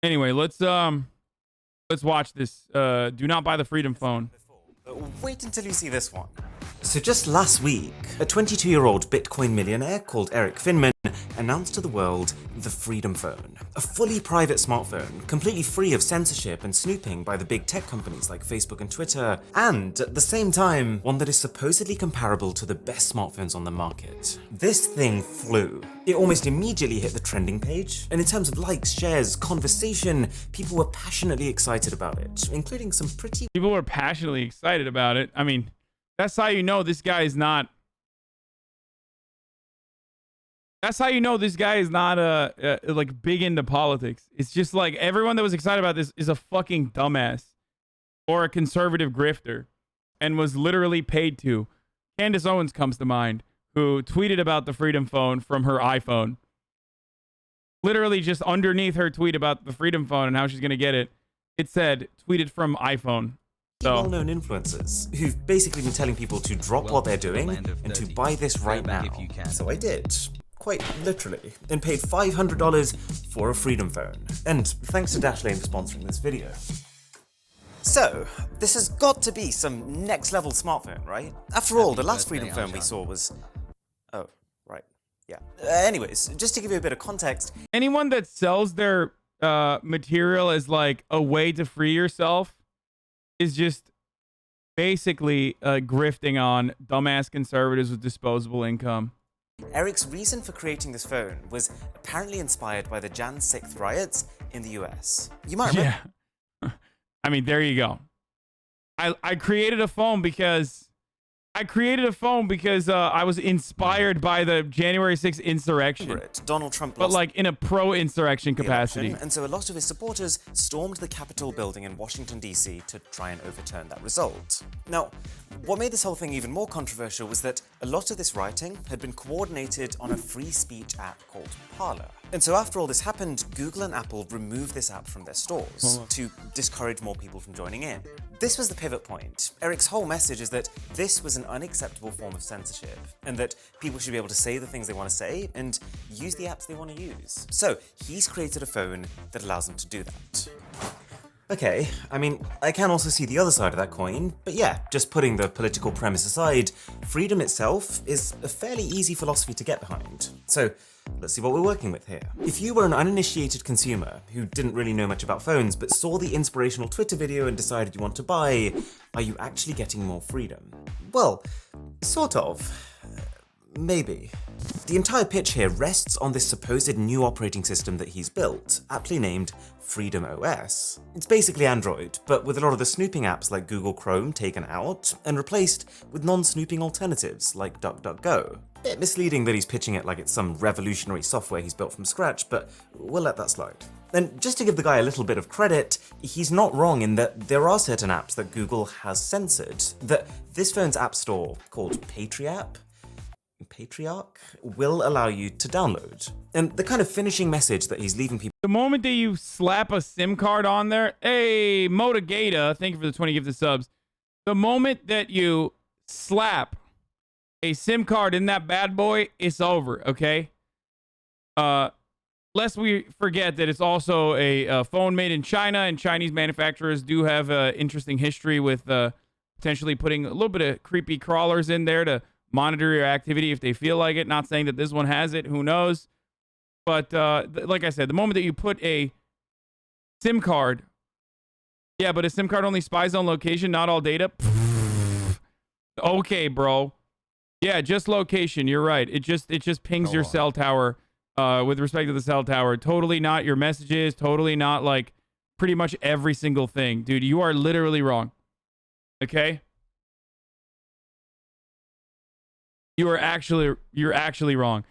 Anyway, let's watch this. Do not buy the Freedom Phone. Wait until you see this one. So just last week, a 22-year-old Bitcoin millionaire called Eric Finman announced to the world the Freedom Phone, a fully private smartphone, completely free of censorship and snooping by the big tech companies like Facebook and Twitter, and at the same time, one that is supposedly comparable to the best smartphones on the market. This thing flew. It almost immediately hit the trending page, and in terms of likes, shares, conversation, people were passionately excited about it, including some pretty... People were passionately excited about it. I mean, that's how you know this guy is not... That's how you know this guy is not like big into politics. It's just like everyone that was excited about this is a fucking dumbass or a conservative grifter and was literally paid to. Candace Owens comes to mind, who tweeted about the Freedom Phone from her iPhone. Literally just underneath her tweet about the Freedom Phone and how she's going to get it, it said, tweeted from iPhone. So, well-known influencers who've basically been telling people to drop what they're doing and to buy this right now. So I did. Quite literally, and paid $500 for a Freedom Phone. And thanks to Dashlane for sponsoring this video. So, this has got to be some next-level smartphone, right? After all, the last Freedom Phone we saw was... Oh, right, yeah. Anyways, just to give you a bit of context... Anyone that sells their material as like a way to free yourself is just basically grifting on dumbass conservatives with disposable income. Eric's reason for creating this phone was apparently inspired by the Jan 6th riots in the US. You might remember... Yeah. I mean, there you go. I created a phone because... I was inspired by the January 6th insurrection. Donald Trump but like in a pro-insurrection capacity. And so a lot of his supporters stormed the Capitol building in Washington, D.C. to try and overturn that result. Now, what made this whole thing even more controversial was that a lot of this rioting had been coordinated on a free speech app called Parler. And so after all this happened, Google and Apple removed this app from their stores to discourage more people from joining in. This was the pivot point. Eric's whole message is that this was an unacceptable form of censorship, and that people should be able to say the things they want to say and use the apps they want to use. So he's created a phone that allows them to do that. Okay, I mean, I can also see the other side of that coin, but yeah, just putting the political premise aside, freedom itself is a fairly easy philosophy to get behind. So let's see what we're working with here. If you were an uninitiated consumer who didn't really know much about phones but saw the inspirational Twitter video and decided you want to buy, are you actually getting more freedom? Well, sort of. Maybe. The entire pitch here rests on this supposed new operating system that he's built, aptly named Freedom OS. It's basically Android, but with a lot of the snooping apps like Google Chrome taken out and replaced with non-snooping alternatives like DuckDuckGo. Bit misleading that he's pitching it like it's some revolutionary software he's built from scratch, but we'll let that slide. And just to give the guy a little bit of credit, he's not wrong in that there are certain apps that Google has censored, that this phone's app store, called Patriarch, will allow you to download. And the kind of finishing message that he's leaving people... The moment that you slap a SIM card on there, hey, Motagata, thank you for the 20 gifted subs. The moment that you slap a SIM card in that bad boy, it's over, okay? Lest we forget that it's also a phone made in China, and Chinese manufacturers do have an interesting history with potentially putting a little bit of creepy crawlers in there to monitor your activity if they feel like it. Not saying that this one has it, who knows? But like I said, the moment that you put a SIM card, yeah, but a SIM card only spies on location, not all data. Okay, bro. Yeah, just location. You're right. It just pings your cell tower with respect to the cell tower. Totally not your messages. Totally not like pretty much every single thing. Dude, you are literally wrong. Okay? You're actually wrong.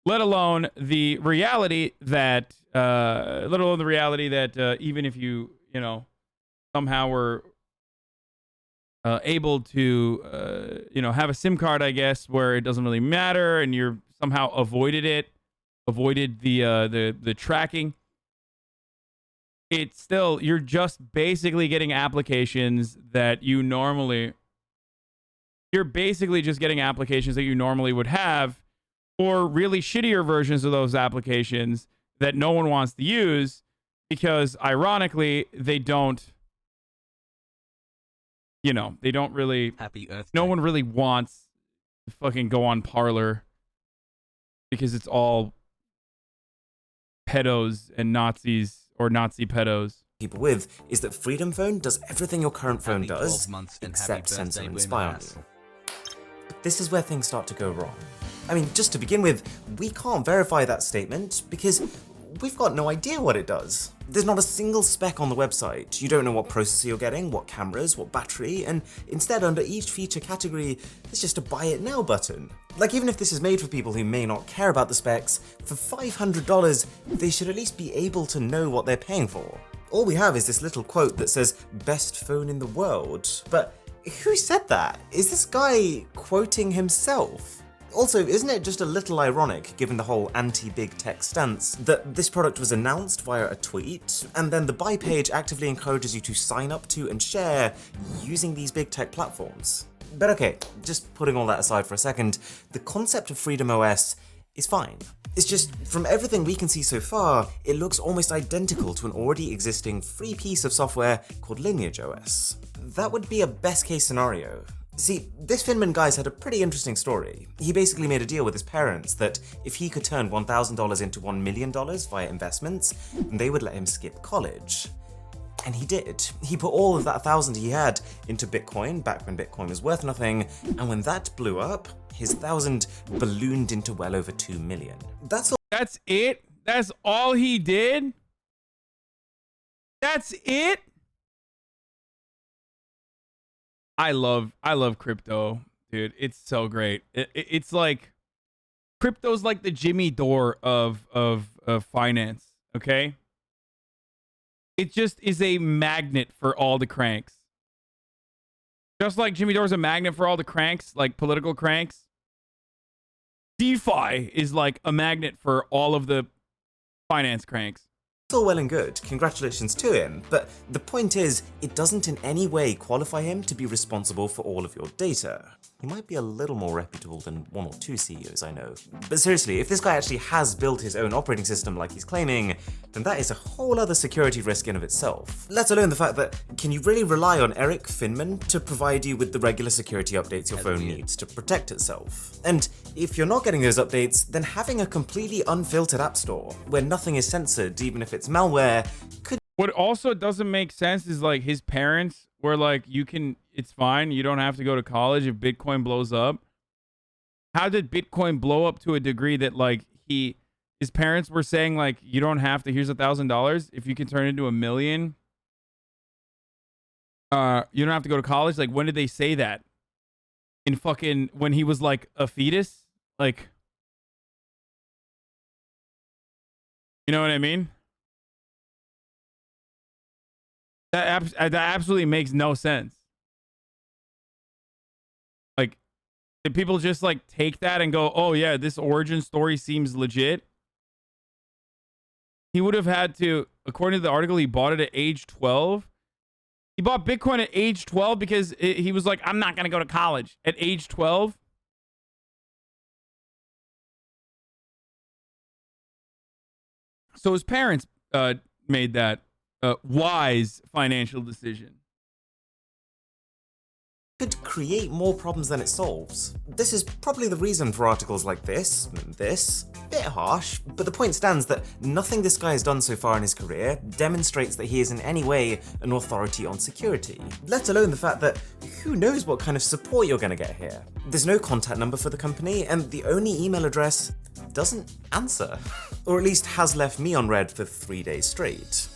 Let alone the reality that even if you somehow were able to have a SIM card, I guess, where it doesn't really matter, and you're somehow avoided the tracking, it's still, you're just basically getting applications that you normally would have, or really shittier versions of those applications that no one wants to use because ironically, they don't, they don't really, Happy Earth no Day. one really wants to fucking go on Parler because it's all pedos and Nazis or Nazi pedos. People with is that Freedom Phone does everything your current phone Happy does 12 months and except happy censor birthday, and Women spy on Ass. you. But this is where things start to go wrong. I mean, just to begin with, we can't verify that statement because we've got no idea what it does. There's not a single spec on the website. You don't know what processor you're getting, what cameras, what battery, and instead under each feature category, there's just a buy it now button. Like, even if this is made for people who may not care about the specs, for $500, they should at least be able to know what they're paying for. All we have is this little quote that says, "best phone in the world." But who said that? Is this guy quoting himself? Also, isn't it just a little ironic, given the whole anti-big tech stance, that this product was announced via a tweet, and then the buy page actively encourages you to sign up to and share using these big tech platforms? But okay, just putting all that aside for a second, the concept of Freedom OS is fine. It's just, from everything we can see so far, it looks almost identical to an already existing free piece of software called Lineage OS. That would be a best case scenario. See, this Finman guy's had a pretty interesting story. He basically made a deal with his parents that if he could turn $1,000 into $1 million via investments, they would let him skip college. And he did. He put all of that 1,000 he had into Bitcoin back when Bitcoin was worth nothing, and when that blew up, his 1,000 ballooned into well over 2 million. That's all. That's it? That's all he did? That's it? I love crypto, dude. It's so great. It's like crypto's like the Jimmy Dore of finance, okay? It just is a magnet for all the cranks. Just like Jimmy Dore's a magnet for all the cranks, like political cranks. DeFi is like a magnet for all of the finance cranks. It's all well and good, congratulations to him, but the point is, it doesn't in any way qualify him to be responsible for all of your data. He might be a little more reputable than one or two CEOs I know. But seriously, if this guy actually has built his own operating system like he's claiming, then that is a whole other security risk in of itself. Let alone the fact that, can you really rely on Eric Finman to provide you with the regular security updates your phone needs to protect itself? And if you're not getting those updates, then having a completely unfiltered app store, where nothing is censored even if it's malware, could... What also doesn't make sense is like his parents were like, it's fine, you don't have to go to college if Bitcoin blows up. How did Bitcoin blow up to a degree that like his parents were saying like, you don't have to, here's $1,000 if you can turn it into $1 million. You don't have to go to college. Like, when did they say that? In fucking, when he was like a fetus? Like, you know what I mean? That absolutely makes no sense. Like, did people just like take that and go, oh yeah, this origin story seems legit? He would have had to, according to the article, he bought it at age 12. He bought Bitcoin at age 12 because he was like, I'm not going to go to college at age 12. So his parents made that wise financial decision. could create more problems than it solves. This is probably the reason for articles like this, and this. Bit harsh, but the point stands that nothing this guy has done so far in his career demonstrates that he is in any way an authority on security, let alone the fact that who knows what kind of support you're gonna get here. There's no contact number for the company, and the only email address doesn't answer. Or at least has left me on red for 3 days straight.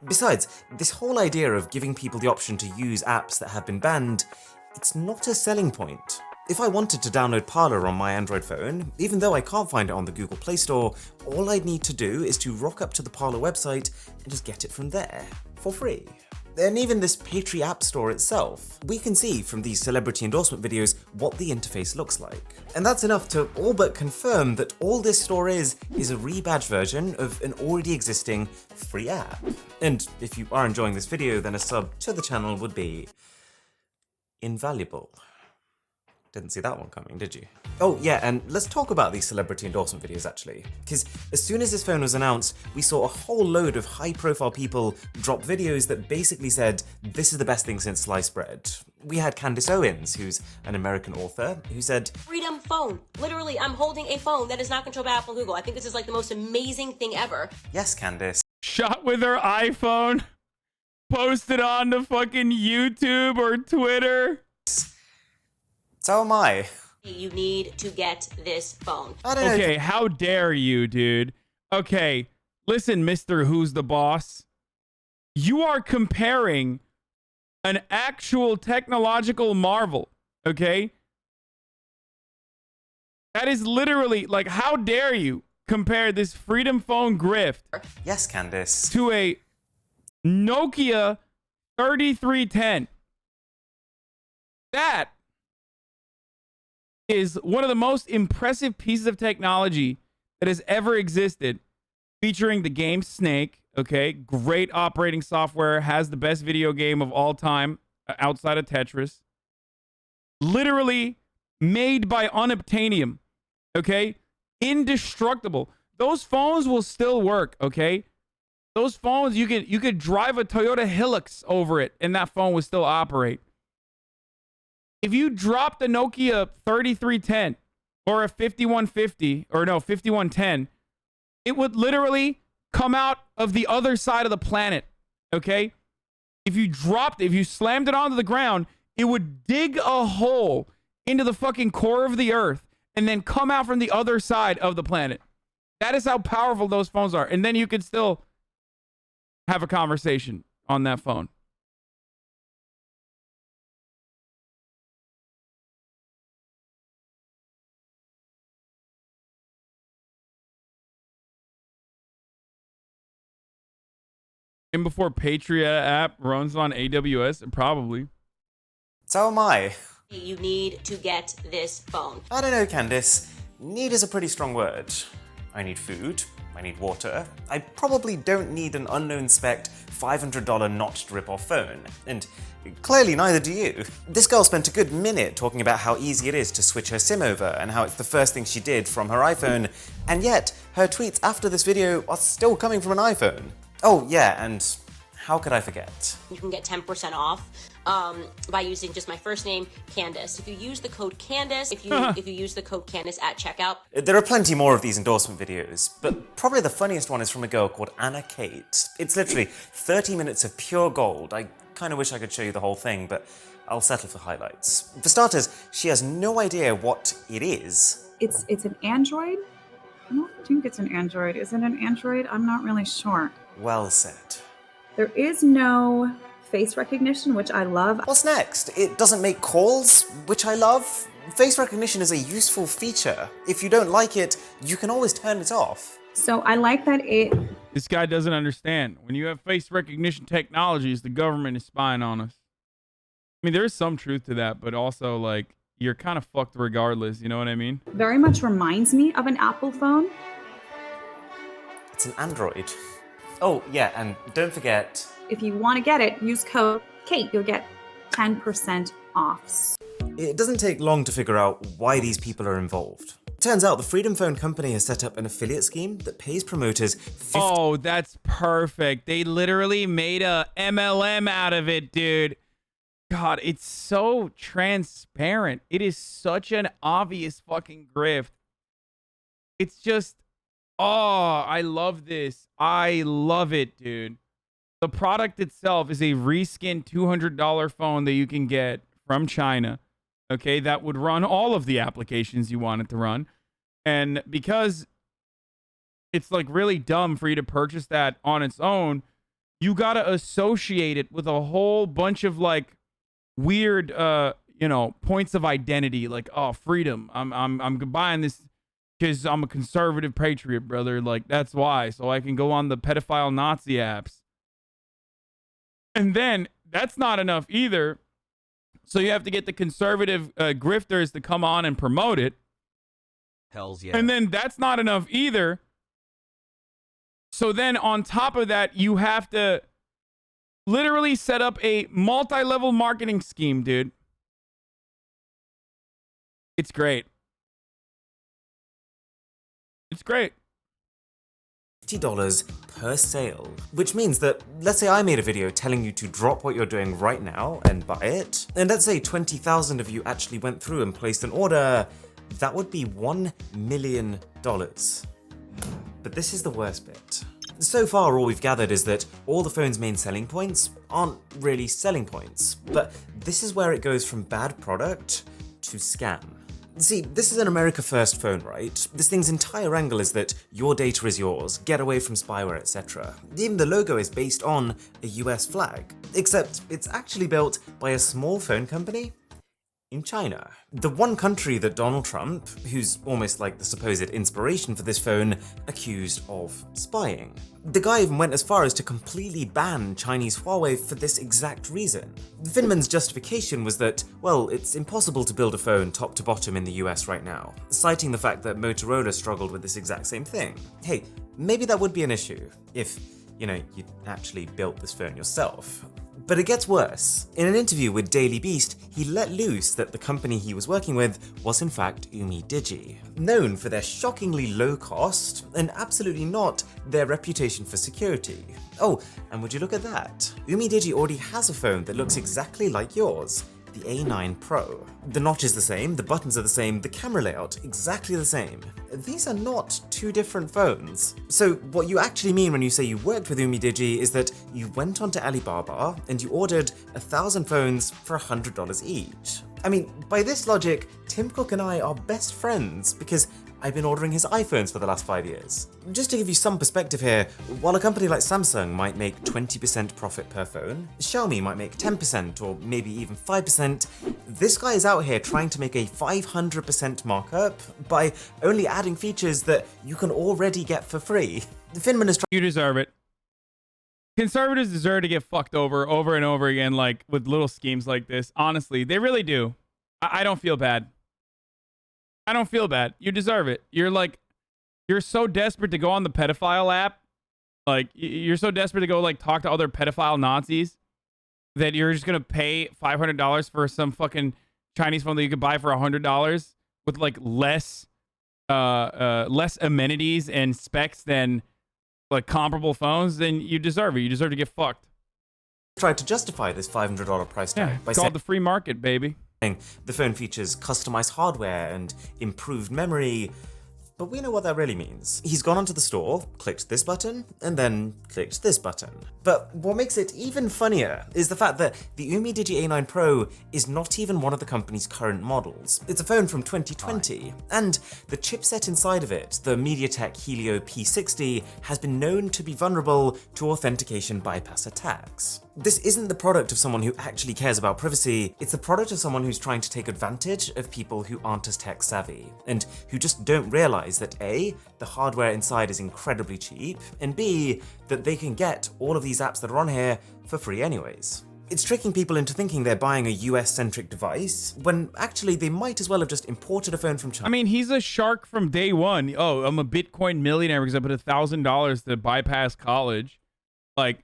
Besides, this whole idea of giving people the option to use apps that have been banned, it's not a selling point. If I wanted to download Parler on my Android phone, even though I can't find it on the Google Play Store, all I'd need to do is to rock up to the Parler website and just get it from there, for free. And even this Patri app store itself, we can see from these celebrity endorsement videos what the interface looks like. And that's enough to all but confirm that all this store is a rebadged version of an already existing free app. And if you are enjoying this video, then a sub to the channel would be invaluable. Didn't see that one coming, did you? Oh yeah, and let's talk about these celebrity endorsement videos actually. Because as soon as this phone was announced, we saw a whole load of high-profile people drop videos that basically said, this is the best thing since sliced bread. We had Candace Owens, who's an American author, who said, Freedom phone. Literally, I'm holding a phone that is not controlled by Apple and Google. I think this is like the most amazing thing ever. yes, Candace. Shot with her iPhone, posted on the fucking YouTube or Twitter. So am I. You need to get this phone. I don't know. Okay, how dare you, dude? Okay, listen, Mr. Who's the Boss. You are comparing an actual technological marvel, okay? That is literally, like, how dare you compare this Freedom Phone grift Yes, Candace. to a Nokia 3310. That is one of the most impressive pieces of technology that has ever existed, featuring the game Snake. Okay, great operating software, has the best video game of all time outside of Tetris. Literally made by unobtainium. Okay, indestructible. Those phones will still work. Okay, those phones, you could drive a Toyota Hilux over it and that phone would still operate. If you drop the Nokia 3310 or a 5150, or no, 5110, it would literally come out of the other side of the planet, okay? If you slammed it onto the ground, it would dig a hole into the fucking core of the earth and then come out from the other side of the planet. That is how powerful those phones are. And then you could still have a conversation on that phone. And before Patriot app runs on AWS, probably. So am I. You need to get this phone. I don't know, Candace. Need is a pretty strong word. I need food. I need water. I probably don't need an unknown spec $500 notched rip-off phone. And clearly neither do you. This girl spent a good minute talking about how easy it is to switch her SIM over and how it's the first thing she did from her iPhone, and yet her tweets after this video are still coming from an iPhone. Oh yeah, and how could I forget? You can get 10% off by using just my first name, Candace. If you use the code Candace, if you use the code Candace at checkout. There are plenty more of these endorsement videos, but probably the funniest one is from a girl called Anna Kate. It's literally 30 minutes of pure gold. I kind of wish I could show you the whole thing, but I'll settle for highlights. For starters, she has no idea what it is. It's an Android? I don't think it's an Android. Is it an Android? I'm not really sure. Well said. There is no face recognition, which I love. What's next? It doesn't make calls, which I love. Face recognition is a useful feature. If you don't like it, you can always turn it off. So I like that This guy doesn't understand. When you have face recognition technologies, the government is spying on us. I mean, there is some truth to that, but also, like, you're kind of fucked regardless. You know what I mean? very much reminds me of an Apple phone. It's an Android. Oh, yeah, and don't forget... If you want to get it, use code KATE. You'll get 10% off. It doesn't take long to figure out why these people are involved. Turns out the Freedom Phone company has set up an affiliate scheme that pays promoters Oh, that's perfect. They literally made a MLM out of it, dude. God, it's so transparent. It is such an obvious fucking grift. It's just, oh, I love this. I love it, dude. The product itself is a reskinned $200 phone that you can get from China. Okay, that would run all of the applications you want it to run. And because it's like really dumb for you to purchase that on its own, you got to associate it with a whole bunch of like weird points of identity, like, oh, freedom. I'm buying this because I'm a conservative patriot, brother. Like, that's why. So I can go on the pedophile Nazi apps. And then that's not enough either. So you have to get the conservative grifters to come on and promote it. Hells yeah. And then that's not enough either. So then on top of that, you have to literally set up a multi-level marketing scheme, dude. It's great. It's great. $50 per sale, which means that, let's say I made a video telling you to drop what you're doing right now and buy it, and let's say 20,000 of you actually went through and placed an order, that would be $1 million. But this is the worst bit. So far, all we've gathered is that all the phone's main selling points aren't really selling points, but this is where it goes from bad product to scam. See, this is an America First phone, right? This thing's entire angle is that your data is yours, get away from spyware, etc. Even the logo is based on a US flag, except it's actually built by a small phone company in China. The one country that Donald Trump, who's almost like the supposed inspiration for this phone, accused of spying. The guy even went as far as to completely ban Chinese Huawei for this exact reason. Finman's justification was that, well, it's impossible to build a phone top to bottom in the US right now, citing the fact that Motorola struggled with this exact same thing. Hey, maybe that would be an issue if, you actually built this phone yourself. But it gets worse. In an interview with Daily Beast, he let loose that the company he was working with was in fact UmiDigi, known for their shockingly low cost and absolutely not their reputation for security. Oh, and would you look at that? UmiDigi already has a phone that looks exactly like yours, the A9 Pro. The notch is the same, the buttons are the same, the camera layout exactly the same. These are not two different phones. So what you actually mean when you say you worked with UmiDigi is that you went onto Alibaba and you ordered 1,000 phones for $100 each. I mean, by this logic, Tim Cook and I are best friends because I've been ordering his iPhones for the last 5 years. Just to give you some perspective here, while a company like Samsung might make 20% profit per phone, Xiaomi might make 10% or maybe even 5%, this guy is out here trying to make a 500% markup by only adding features that you can already get for free. Finman is You deserve it. Conservatives deserve to get fucked over and over again, like with little schemes like this. Honestly, they really do. I don't feel bad. I don't feel bad. You deserve it. You're so desperate to go on the pedophile app. Like, you're so desperate to go, like, talk to other pedophile Nazis that you're just going to pay $500 for some fucking Chinese phone that you could buy for $100 with, like, less amenities and specs than, like, comparable phones. Then you deserve it. You deserve to get fucked. tried to justify this $500 price tag by it's called the free market, baby. The phone features customized hardware and improved memory, but we know what that really means. He's gone onto the store, clicked this button, and then clicked this button. But what makes it even funnier is the fact that the UmiDigi A9 Pro is not even one of the company's current models. It's a phone from 2020, and the chipset inside of it, the MediaTek Helio P60, has been known to be vulnerable to authentication bypass attacks. This isn't the product of someone who actually cares about privacy, it's the product of someone who's trying to take advantage of people who aren't as tech savvy, and who just don't realize that A, the hardware inside is incredibly cheap, and B, that they can get all of these apps that are on here for free anyways. It's tricking people into thinking they're buying a US-centric device, when actually they might as well have just imported a phone from China. I mean, he's a shark from day one. Oh, I'm a Bitcoin millionaire because I put $1,000 to bypass college. Like,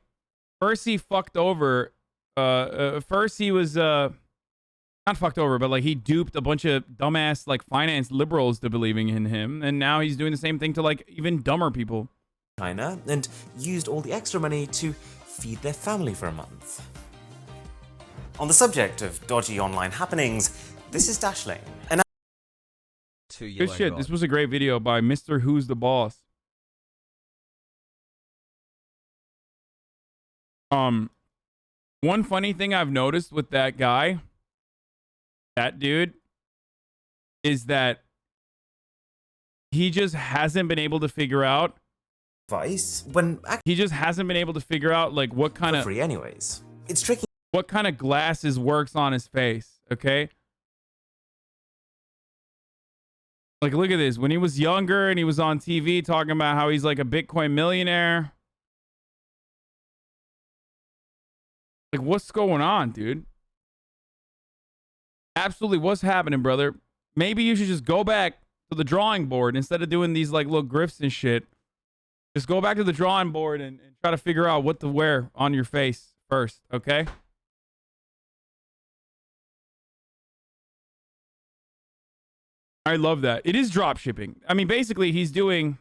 first he fucked over, first he was, not fucked over, but like he duped a bunch of dumbass like finance liberals to believing in him. And now he's doing the same thing to like even dumber people. China, and used all the extra money to feed their family for a month. On the subject of dodgy online happenings, this is Dashlane. And Good shit. This was a great video by Mr. Who's the Boss. One funny thing I've noticed with that guy, that dude, is that he just hasn't been able to figure out he just hasn't been able to figure out like what kind of free anyways. It's tricky. What kind of glasses works on his face, okay? Like, look at this. When he was younger and he was on TV talking about how he's like a Bitcoin millionaire. Like, what's going on, dude? Absolutely, what's happening, brother? Maybe you should just go back to the drawing board instead of doing these like little grifts and shit. Just go back to the drawing board and try to figure out what to wear on your face first, okay? I love that. It is drop shipping. I mean, basically, he's doing